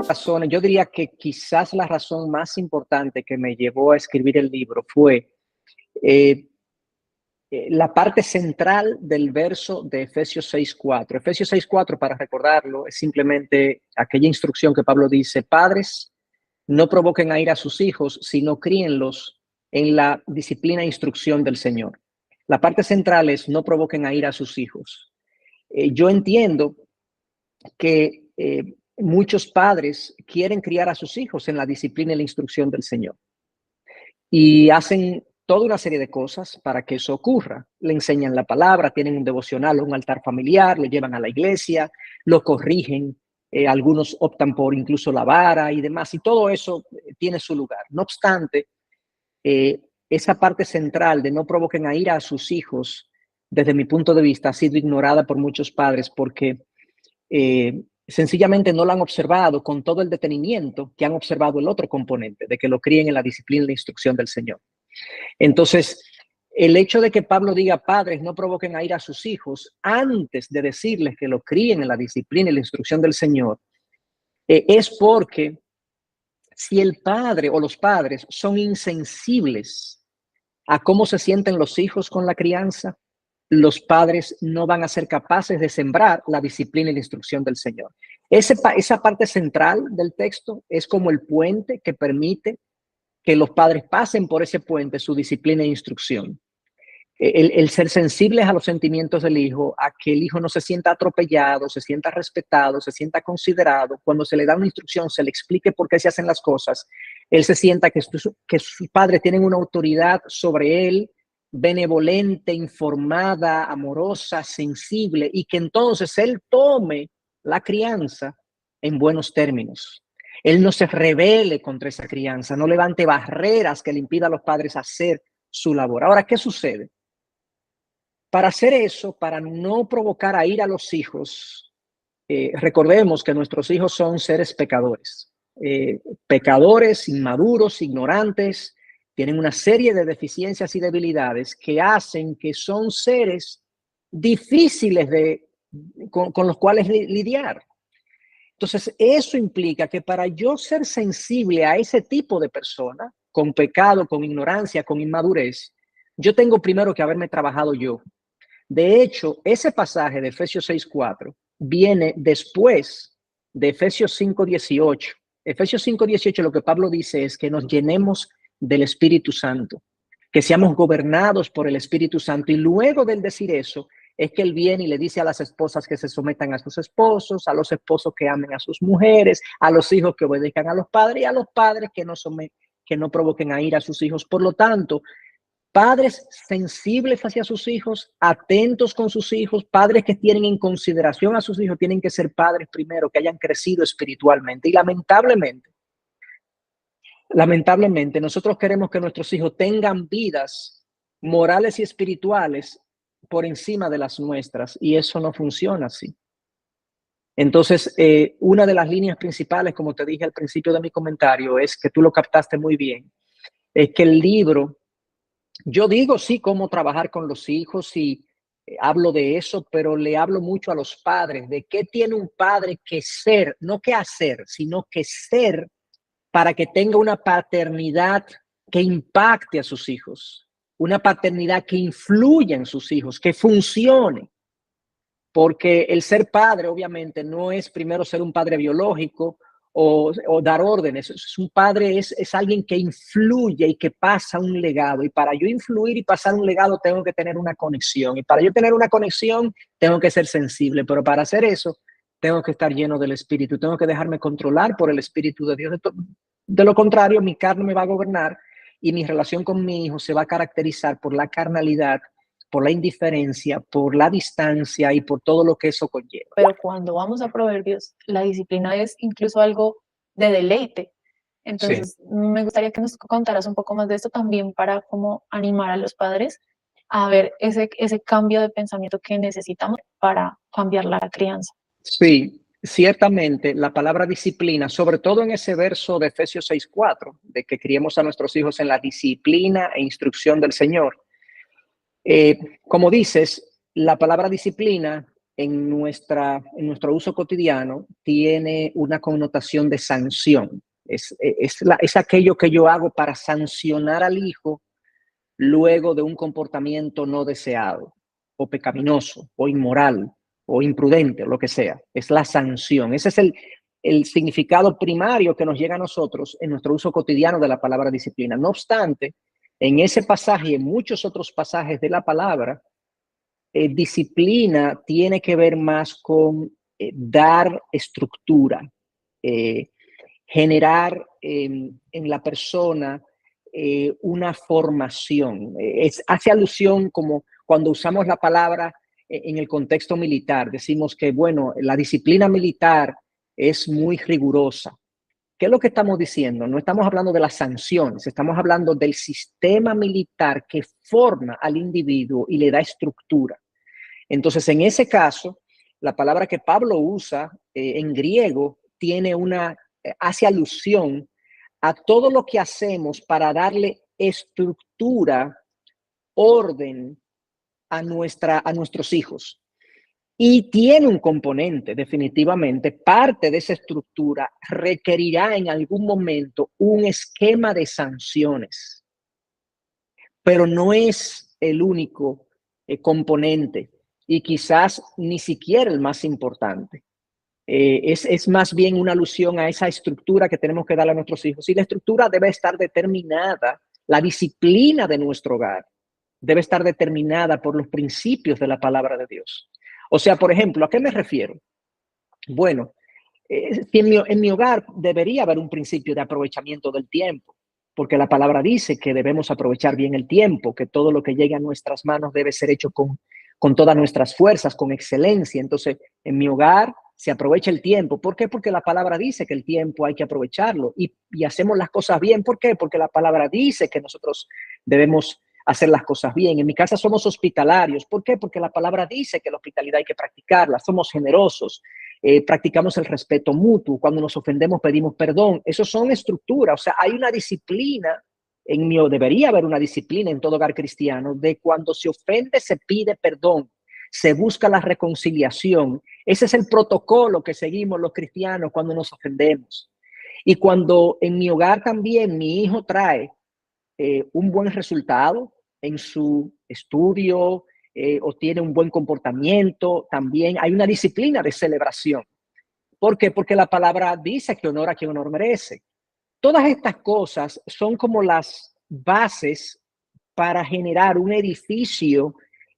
razones, yo diría que quizás la razón más importante que me llevó a escribir el libro fue eh, la parte central del verso de Efesios 6:4. Efesios 6:4, para recordarlo, es simplemente aquella instrucción que Pablo dice: padres, no provoquen a ira a sus hijos, sino críenlos en la disciplina e instrucción del Señor. La parte central es: no provoquen a ira a sus hijos. Yo entiendo que muchos padres quieren criar a sus hijos en la disciplina y la instrucción del Señor y hacen toda una serie de cosas para que eso ocurra. Le enseñan la palabra, tienen un devocional, un altar familiar, lo llevan a la iglesia, lo corrigen, algunos optan por incluso la vara y demás, y todo eso tiene su lugar. No obstante, esa parte central de no provoquen a ira a sus hijos, desde mi punto de vista, ha sido ignorada por muchos padres porque sencillamente no lo han observado con todo el detenimiento que han observado el otro componente, de que lo críen en la disciplina y la instrucción del Señor. Entonces, el hecho de que Pablo diga: padres, no provoquen a ira a sus hijos, antes de decirles que lo críen en la disciplina y la instrucción del Señor, es porque si el padre o los padres son insensibles a cómo se sienten los hijos con la crianza, los padres no van a ser capaces de sembrar la disciplina y la instrucción del Señor. Esa parte central del texto es como el puente que permite que los padres pasen por ese puente su disciplina e instrucción. El ser sensibles a los sentimientos del hijo, a que el hijo no se sienta atropellado, se sienta respetado, se sienta considerado. Cuando se le da una instrucción, se le explique por qué se hacen las cosas, él se sienta que sus padres tienen una autoridad sobre él, benevolente, informada, amorosa, sensible, y que entonces él tome la crianza en buenos términos. Él no se rebele contra esa crianza, no levante barreras que le impidan a los padres hacer su labor. Ahora, ¿qué sucede? Para hacer eso, para no provocar a ira a los hijos, recordemos que nuestros hijos son seres pecadores, pecadores, inmaduros, ignorantes, tienen una serie de deficiencias y debilidades que hacen que son seres difíciles con los cuales lidiar. Entonces, eso implica que para yo ser sensible a ese tipo de persona, con pecado, con ignorancia, con inmadurez, yo tengo primero que haberme trabajado yo. De hecho, ese pasaje de Efesios 6:4 viene después de Efesios 5:18. Efesios 5:18, lo que Pablo dice es que nos llenemos del Espíritu Santo, que seamos gobernados por el Espíritu Santo. Y luego de decir eso, es que él viene y le dice a las esposas que se sometan a sus esposos, a los esposos que amen a sus mujeres, a los hijos que obedezcan a los padres y a los padres que no provoquen a ira a sus hijos. Por lo tanto, padres sensibles hacia sus hijos, atentos con sus hijos, padres que tienen en consideración a sus hijos, tienen que ser padres primero que hayan crecido espiritualmente. Y lamentablemente, nosotros queremos que nuestros hijos tengan vidas morales y espirituales por encima de las nuestras, y eso no funciona así. Entonces, una de las líneas principales, como te dije al principio de mi comentario, es que tú lo captaste muy bien, es que el libro, yo digo sí cómo trabajar con los hijos y hablo de eso, pero le hablo mucho a los padres, de qué tiene un padre que ser, no que hacer, sino que ser para que tenga una paternidad que impacte a sus hijos, una paternidad que influya en sus hijos, que funcione. Porque el ser padre, obviamente, no es primero ser un padre biológico o dar órdenes. Un padre es alguien que influye y que pasa un legado. Y para yo influir y pasar un legado, tengo que tener una conexión. Y para yo tener una conexión, tengo que ser sensible. Pero para hacer eso, tengo que estar lleno del Espíritu. Tengo que dejarme controlar por el Espíritu de Dios. De lo contrario, mi carne me va a gobernar y mi relación con mi hijo se va a caracterizar por la carnalidad, por la indiferencia, por la distancia y por todo lo que eso conlleva. Pero cuando vamos a Proverbios, la disciplina es incluso algo de deleite. Entonces, sí, me gustaría que nos contaras un poco más de esto también para cómo animar a los padres a ver ese cambio de pensamiento que necesitamos para cambiar la crianza. Sí, ciertamente la palabra disciplina, sobre todo en ese verso de Efesios 6:4, de que criemos a nuestros hijos en la disciplina e instrucción del Señor. Como dices, la palabra disciplina en nuestro uso cotidiano tiene una connotación de sanción. Es aquello que yo hago para sancionar al hijo luego de un comportamiento no deseado, o pecaminoso, o inmoral, o imprudente, o lo que sea. Es la sanción. Ese es el significado primario que nos llega a nosotros en nuestro uso cotidiano de la palabra disciplina. No obstante, en ese pasaje y en muchos otros pasajes de la palabra, disciplina tiene que ver más con dar estructura, generar en la persona una formación. Hace alusión como cuando usamos la palabra en el contexto militar, decimos que, bueno, la disciplina militar es muy rigurosa. ¿Qué es lo que estamos diciendo? No estamos hablando de las sanciones, estamos hablando del sistema militar que forma al individuo y le da estructura. Entonces, en ese caso, la palabra que Pablo usa en griego hace alusión a todo lo que hacemos para darle estructura, orden a nuestros hijos. Y tiene un componente, definitivamente, parte de esa estructura requerirá en algún momento un esquema de sanciones, pero no es el único componente y quizás ni siquiera el más importante. Es más bien una alusión a esa estructura que tenemos que darle a nuestros hijos. Y la estructura debe estar determinada, la disciplina de nuestro hogar debe estar determinada por los principios de la palabra de Dios. O sea, por ejemplo, ¿a qué me refiero? Bueno, si en mi hogar debería haber un principio de aprovechamiento del tiempo, porque la palabra dice que debemos aprovechar bien el tiempo, que todo lo que llegue a nuestras manos debe ser hecho con todas nuestras fuerzas, con excelencia. Entonces, en mi hogar se aprovecha el tiempo. ¿Por qué? Porque la palabra dice que el tiempo hay que aprovecharlo y hacemos las cosas bien. ¿Por qué? Porque la palabra dice que nosotros debemos hacer las cosas bien. En mi casa somos hospitalarios. ¿Por qué? Porque la palabra dice que la hospitalidad hay que practicarla. Somos generosos. Practicamos el respeto mutuo. Cuando nos ofendemos pedimos perdón. Eso son estructuras. O sea, hay una disciplina debería haber una disciplina en todo hogar cristiano de cuando se ofende se pide perdón, se busca la reconciliación. Ese es el protocolo que seguimos los cristianos cuando nos ofendemos. Y cuando en mi hogar también mi hijo trae un buen resultado en su estudio o tiene un buen comportamiento, también hay una disciplina de celebración. ¿Por qué? Porque la palabra dice que honor a quien honor merece. Todas estas cosas son como las bases para generar un edificio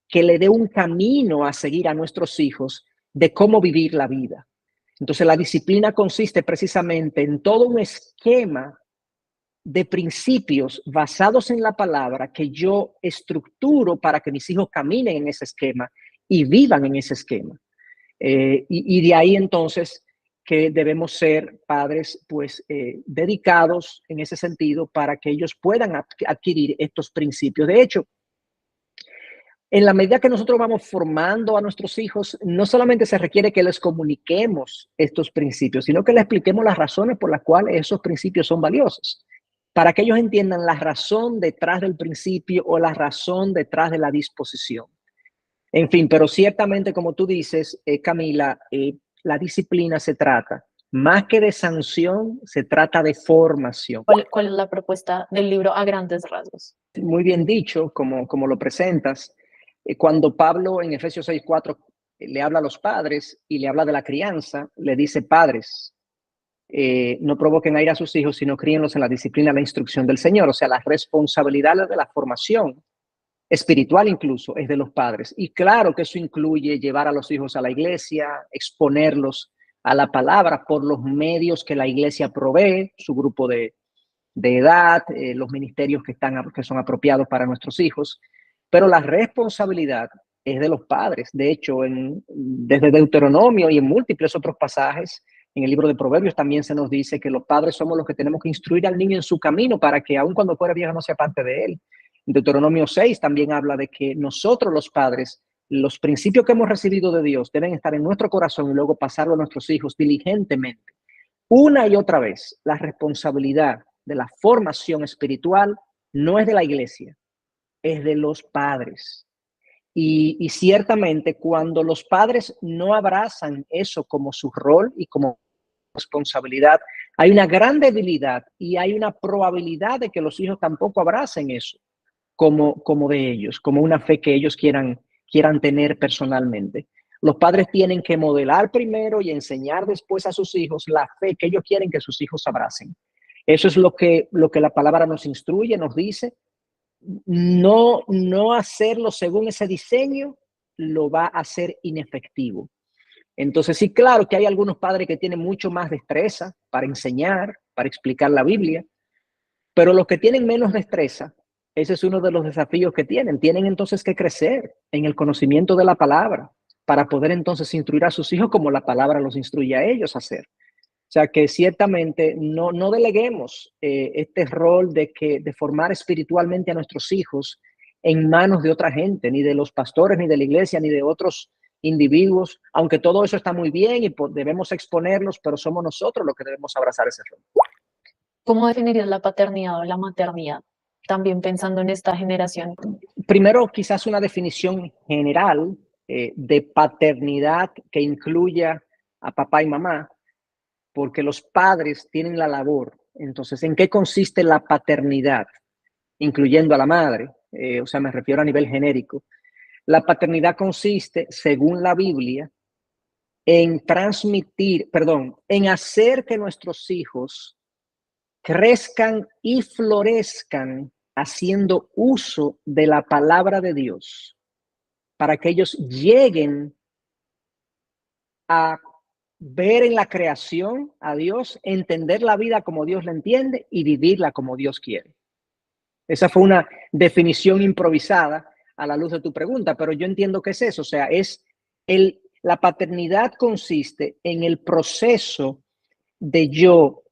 que le dé un camino a seguir a nuestros hijos de cómo vivir la vida. Entonces, la disciplina consiste precisamente en todo un esquema de principios basados en la palabra que yo estructuro para que mis hijos caminen en ese esquema y vivan en ese esquema. Y de ahí entonces que debemos ser padres pues dedicados en ese sentido para que ellos puedan adquirir estos principios. De hecho, en la medida que nosotros vamos formando a nuestros hijos, no solamente se requiere que les comuniquemos estos principios, sino que les expliquemos las razones por las cuales esos principios son valiosos, para que ellos entiendan la razón detrás del principio o la razón detrás de la disposición. En fin, pero ciertamente, como tú dices, Camila, la disciplina se trata, más que de sanción, se trata de formación. ¿Cuál es la propuesta del libro a grandes rasgos? Muy bien dicho, como lo presentas. Cuando Pablo en Efesios 6:4 le habla a los padres y le habla de la crianza, le dice: padres, no provoquen a ir a sus hijos, sino críenlos en la disciplina, la instrucción del Señor. O sea, la responsabilidad de la formación espiritual incluso es de los padres. Y claro que eso incluye llevar a los hijos a la iglesia, exponerlos a la palabra por los medios que la iglesia provee, su grupo de edad, los ministerios que son apropiados para nuestros hijos. Pero la responsabilidad es de los padres. De hecho, desde Deuteronomio y en múltiples otros pasajes, en el libro de Proverbios también se nos dice que los padres somos los que tenemos que instruir al niño en su camino para que aun cuando fuera viejo no sea parte de él. Deuteronomio 6 también habla de que nosotros los padres, los principios que hemos recibido de Dios deben estar en nuestro corazón y luego pasarlo a nuestros hijos diligentemente. Una y otra vez, la responsabilidad de la formación espiritual no es de la iglesia, es de los padres. Y ciertamente cuando los padres no abrazan eso como su rol y como responsabilidad, hay una gran debilidad y hay una probabilidad de que los hijos tampoco abracen eso como de ellos, como una fe que ellos quieran tener personalmente. Los padres tienen que modelar primero y enseñar después a sus hijos la fe que ellos quieren que sus hijos abracen. Eso es lo que la palabra nos instruye, nos dice. No hacerlo según ese diseño lo va a hacer inefectivo. Entonces, sí, claro que hay algunos padres que tienen mucho más destreza para enseñar, para explicar la Biblia, pero los que tienen menos destreza, ese es uno de los desafíos que tienen. Tienen entonces que crecer en el conocimiento de la palabra para poder entonces instruir a sus hijos como la palabra los instruye a ellos a hacer. O sea que ciertamente no deleguemos este rol de formar espiritualmente a nuestros hijos en manos de otra gente, ni de los pastores, ni de la iglesia, ni de otros individuos, aunque todo eso está muy bien y debemos exponerlos, pero somos nosotros los que debemos abrazar ese rol. ¿Cómo definirías la paternidad o la maternidad? También pensando en esta generación. Primero, quizás una definición general de paternidad que incluya a papá y mamá, porque los padres tienen la labor. Entonces, ¿en qué consiste la paternidad? Incluyendo a la madre, o sea, me refiero a nivel genérico. La paternidad consiste, según la Biblia, en en hacer que nuestros hijos crezcan y florezcan haciendo uso de la palabra de Dios para que ellos lleguen a ver en la creación a Dios, entender la vida como Dios la entiende y vivirla como Dios quiere. Esa fue una definición improvisada a la luz de tu pregunta, pero yo entiendo que es eso, o sea, la paternidad consiste en el proceso de yo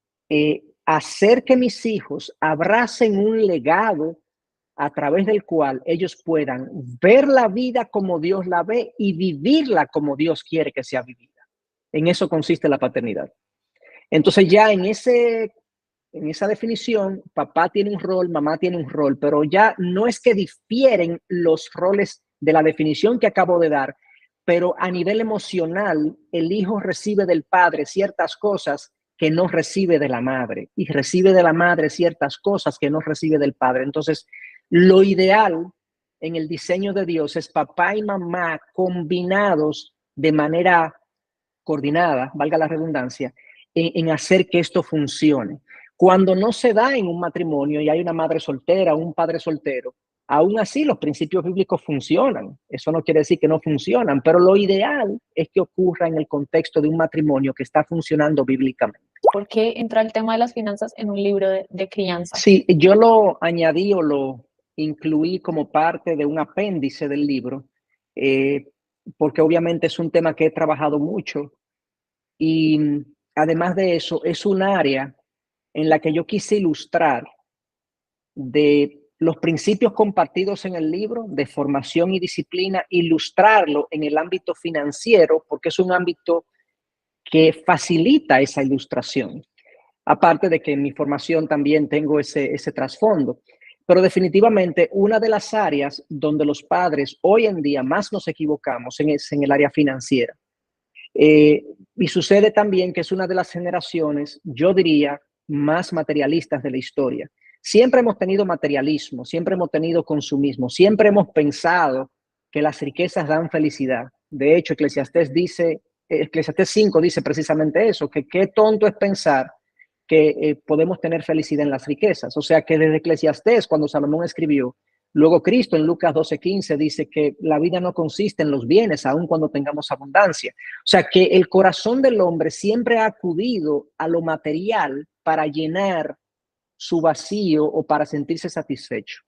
hacer que mis hijos abracen un legado a través del cual ellos puedan ver la vida como Dios la ve y vivirla como Dios quiere que sea vivida. En eso consiste la paternidad. Entonces ya en esa definición, papá tiene un rol, mamá tiene un rol, pero ya no es que difieren los roles de la definición que acabo de dar, pero a nivel emocional, el hijo recibe del padre ciertas cosas que no recibe de la madre y recibe de la madre ciertas cosas que no recibe del padre. Entonces, lo ideal en el diseño de Dios es papá y mamá combinados de manera coordinada, valga la redundancia, en hacer que esto funcione. Cuando no se da en un matrimonio y hay una madre soltera o un padre soltero, aún así los principios bíblicos funcionan. Eso no quiere decir que no funcionan, pero lo ideal es que ocurra en el contexto de un matrimonio que está funcionando bíblicamente. ¿Por qué entra el tema de las finanzas en un libro de crianza? Sí, yo lo añadí o lo incluí como parte de un apéndice del libro, porque obviamente es un tema que he trabajado mucho y además de eso es un área en la que yo quise ilustrar de los principios compartidos en el libro de formación y disciplina, ilustrarlo en el ámbito financiero, porque es un ámbito que facilita esa ilustración. Aparte de que en mi formación también tengo ese trasfondo. Pero definitivamente una de las áreas donde los padres hoy en día más nos equivocamos es en el área financiera. Y sucede también que es una de las generaciones, yo diría, más materialistas de la historia. Siempre hemos tenido materialismo, siempre hemos tenido consumismo, siempre hemos pensado que las riquezas dan felicidad. De hecho, Eclesiastés 5 dice precisamente eso, que qué tonto es pensar que podemos tener felicidad en las riquezas. O sea que desde Eclesiastés, cuando Salomón escribió, luego Cristo en Lucas 12:15 dice que la vida no consiste en los bienes, aun cuando tengamos abundancia. O sea que el corazón del hombre siempre ha acudido a lo material para llenar su vacío o para sentirse satisfecho.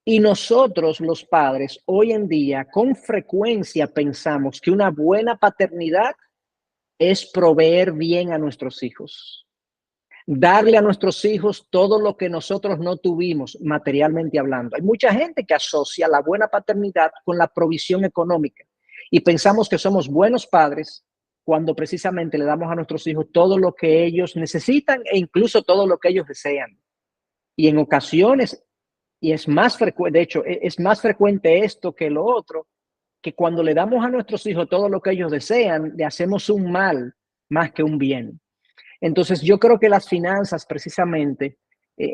Y nosotros, los padres, hoy en día con frecuencia pensamos que una buena paternidad es proveer bien a nuestros hijos, darle a nuestros hijos todo lo que nosotros no tuvimos materialmente hablando. Hay mucha gente que asocia la buena paternidad con la provisión económica y pensamos que somos buenos padres cuando precisamente le damos a nuestros hijos todo lo que ellos necesitan e incluso todo lo que ellos desean. Y en ocasiones y es más frecuente, de hecho, es más frecuente esto que lo otro, que cuando le damos a nuestros hijos todo lo que ellos desean, le hacemos un mal más que un bien. Entonces, yo creo que las finanzas, precisamente,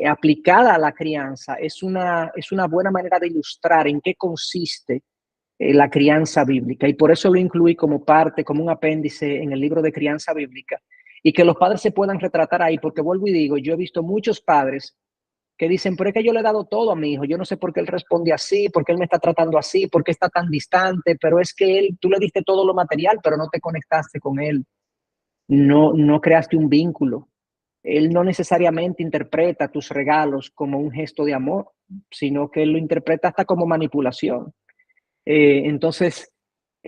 aplicada a la crianza, es una buena manera de ilustrar en qué consiste la crianza bíblica. Y por eso lo incluí como parte, como un apéndice en el libro de crianza bíblica, y que los padres se puedan retratar ahí, porque vuelvo y digo, yo he visto muchos padres que dicen, pero es que yo le he dado todo a mi hijo, yo no sé por qué él responde así, por qué él me está tratando así, por qué está tan distante, pero es que tú le diste todo lo material, pero no te conectaste con él, no creaste un vínculo. Él no necesariamente interpreta tus regalos como un gesto de amor, sino que él lo interpreta hasta como manipulación. Entonces,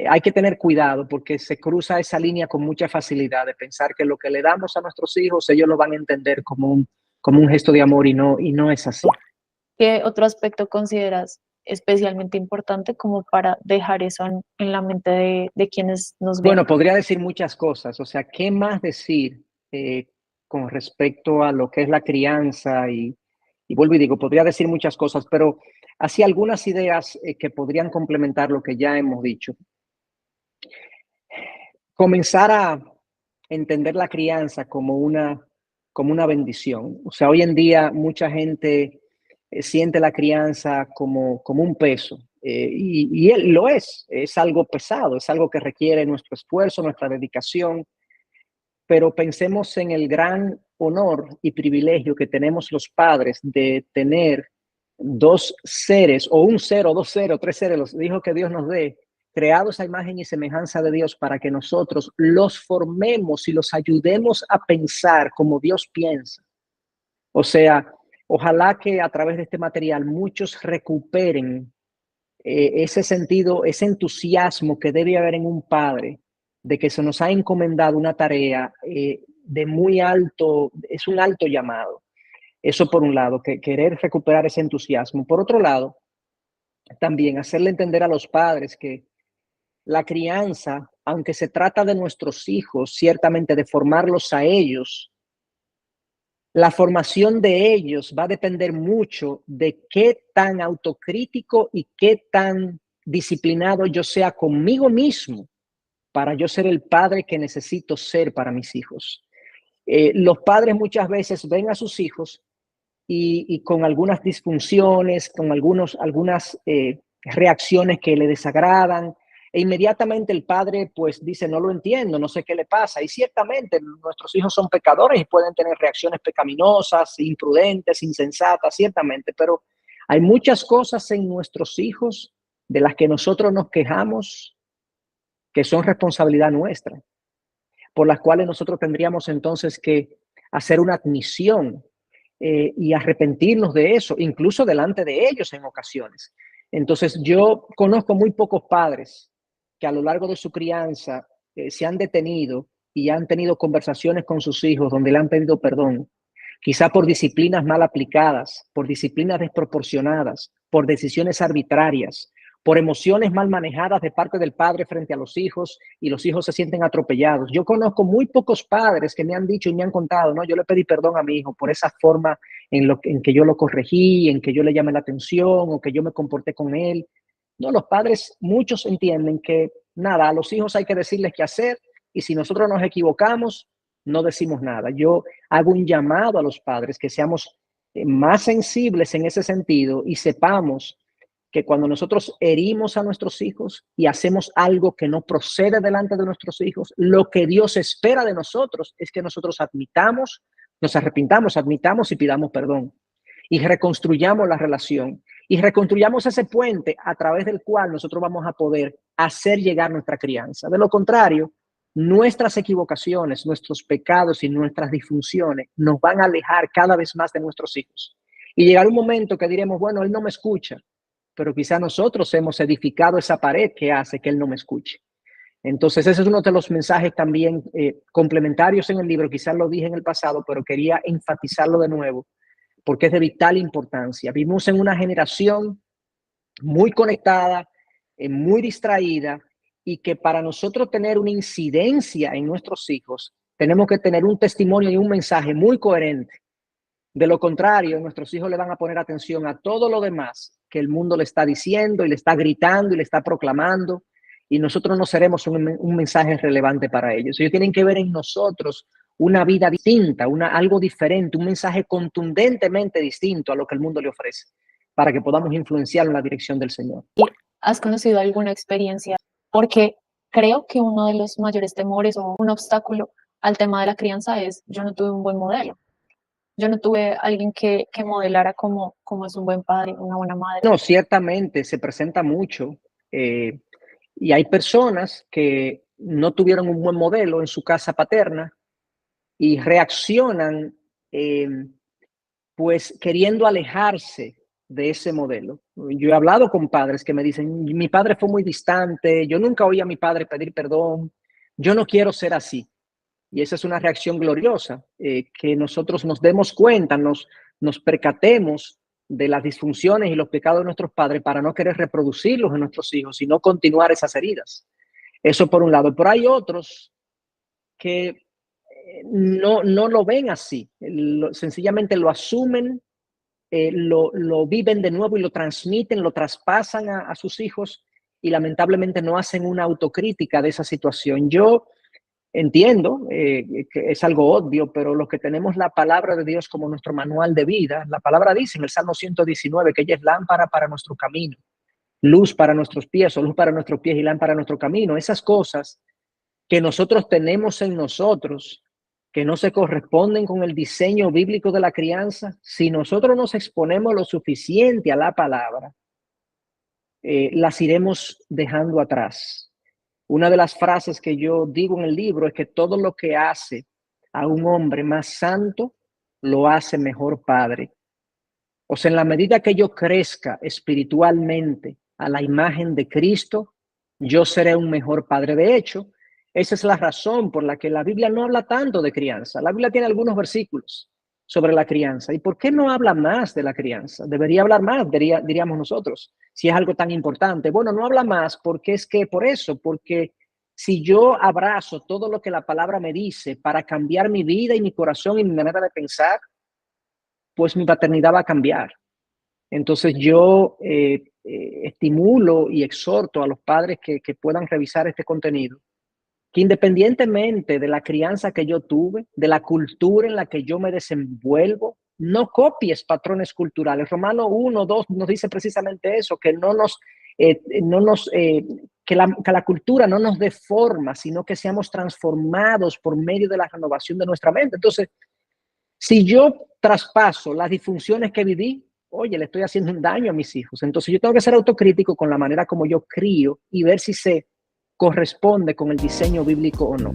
hay que tener cuidado porque se cruza esa línea con mucha facilidad de pensar que lo que le damos a nuestros hijos, ellos lo van a entender como un gesto de amor y no es así. ¿Qué otro aspecto consideras especialmente importante como para dejar eso en la mente de quienes nos ven? Bueno, podría decir muchas cosas, o sea, ¿qué más decir con respecto a lo que es la crianza? Y vuelvo y digo, podría decir muchas cosas, pero así algunas ideas que podrían complementar lo que ya hemos dicho. Comenzar a entender la crianza como una bendición. O sea, hoy en día mucha gente siente la crianza como un peso. Y él lo es algo pesado, es algo que requiere nuestro esfuerzo, nuestra dedicación, pero pensemos en el gran honor y privilegio que tenemos los padres de tener dos seres, o un ser, o dos seres, o tres seres, los hijos que Dios nos dé, creados a imagen y semejanza de Dios para que nosotros los formemos y los ayudemos a pensar como Dios piensa. O sea, ojalá que a través de este material muchos recuperen ese sentido, ese entusiasmo que debe haber en un padre de que se nos ha encomendado una tarea de muy alto, es un alto llamado. Eso por un lado, que querer recuperar ese entusiasmo. Por otro lado, también hacerle entender a los padres que la crianza, aunque se trata de nuestros hijos, ciertamente de formarlos a ellos, la formación de ellos va a depender mucho de qué tan autocrítico y qué tan disciplinado yo sea conmigo mismo para yo ser el padre que necesito ser para mis hijos. Los padres muchas veces ven a sus hijos y con algunas disfunciones, con algunas reacciones que le desagradan, e inmediatamente el padre pues dice, no lo entiendo, no sé qué le pasa. Y ciertamente nuestros hijos son pecadores y pueden tener reacciones pecaminosas, imprudentes, insensatas, ciertamente, pero hay muchas cosas en nuestros hijos de las que nosotros nos quejamos que son responsabilidad nuestra, por las cuales nosotros tendríamos entonces que hacer una admisión y arrepentirnos de eso, incluso delante de ellos en ocasiones. Entonces, yo conozco muy pocos padres que a lo largo de su crianza se han detenido y han tenido conversaciones con sus hijos donde le han pedido perdón, quizá por disciplinas mal aplicadas, por disciplinas desproporcionadas, por decisiones arbitrarias, por emociones mal manejadas de parte del padre frente a los hijos y los hijos se sienten atropellados. Yo conozco muy pocos padres que me han dicho y me han contado, no, yo le pedí perdón a mi hijo por esa forma en que yo lo corregí, en que yo le llamé la atención o que yo me comporté con él. No, los padres, muchos entienden que nada, a los hijos hay que decirles qué hacer y si nosotros nos equivocamos, no decimos nada. Yo hago un llamado a los padres que seamos más sensibles en ese sentido y sepamos que cuando nosotros herimos a nuestros hijos y hacemos algo que no procede delante de nuestros hijos, lo que Dios espera de nosotros es que nosotros admitamos, nos arrepintamos, admitamos y pidamos perdón y reconstruyamos la relación y reconstruyamos ese puente a través del cual nosotros vamos a poder hacer llegar nuestra crianza. De lo contrario, nuestras equivocaciones, nuestros pecados y nuestras disfunciones nos van a alejar cada vez más de nuestros hijos. Y llegará un momento que diremos, bueno, él no me escucha, pero quizá nosotros hemos edificado esa pared que hace que él no me escuche. Entonces, ese es uno de los mensajes también complementarios en el libro. Quizás lo dije en el pasado, pero quería enfatizarlo de nuevo, porque es de vital importancia. Vivimos en una generación muy conectada, muy distraída, y que para nosotros tener una incidencia en nuestros hijos, tenemos que tener un testimonio y un mensaje muy coherente. De lo contrario, nuestros hijos le van a poner atención a todo lo demás que el mundo le está diciendo y le está gritando y le está proclamando, y nosotros no seremos un mensaje relevante para ellos. Ellos tienen que ver en nosotros una vida distinta, algo diferente, un mensaje contundentemente distinto a lo que el mundo le ofrece, para que podamos influenciar en la dirección del Señor. ¿Has conocido alguna experiencia? Porque creo que uno de los mayores temores o un obstáculo al tema de la crianza es: yo no tuve un buen modelo. Yo no tuve alguien que modelara como es un buen padre, una buena madre. No, ciertamente se presenta mucho, y hay personas que no tuvieron un buen modelo en su casa paterna y reaccionan pues queriendo alejarse de ese modelo. Yo he hablado con padres que me dicen: mi padre fue muy distante, yo nunca oí a mi padre pedir perdón, yo no quiero ser así. Y esa es una reacción gloriosa, que nosotros nos demos cuenta, nos percatemos de las disfunciones y los pecados de nuestros padres para no querer reproducirlos en nuestros hijos y no continuar esas heridas. Eso por un lado. Pero hay otros que no lo ven así, sencillamente lo asumen, lo viven de nuevo y lo transmiten, lo traspasan a sus hijos, y lamentablemente no hacen una autocrítica de esa situación. Yo entiendo que es algo obvio, pero los que tenemos la palabra de Dios como nuestro manual de vida, la palabra dice en el Salmo 119 que ella es lámpara para nuestro camino, luz para nuestros pies, o luz para nuestros pies y lámpara para nuestro camino. Esas cosas que nosotros tenemos en nosotros, que no se corresponden con el diseño bíblico de la crianza, si nosotros nos exponemos lo suficiente a la palabra, las iremos dejando atrás. Una de las frases que yo digo en el libro es que todo lo que hace a un hombre más santo lo hace mejor padre. O sea, en la medida que yo crezca espiritualmente a la imagen de Cristo, yo seré un mejor padre. De hecho, esa es la razón por la que la Biblia no habla tanto de crianza. La Biblia tiene algunos versículos sobre la crianza. ¿Y por qué no habla más de la crianza? Debería hablar más, diríamos nosotros, si es algo tan importante. Bueno, no habla más porque porque si yo abrazo todo lo que la palabra me dice para cambiar mi vida y mi corazón y mi manera de pensar, pues mi paternidad va a cambiar. Entonces yo estimulo y exhorto a los padres que puedan revisar este contenido, que independientemente de la crianza que yo tuve, de la cultura en la que yo me desenvuelvo, no copies patrones culturales. Romanos 1:2 nos dice precisamente eso, que que la cultura no nos deforma, sino que seamos transformados por medio de la renovación de nuestra mente. Entonces, si yo traspaso las disfunciones que viví, oye, le estoy haciendo un daño a mis hijos. Entonces yo tengo que ser autocrítico con la manera como yo crío y ver si se corresponde con el diseño bíblico o no.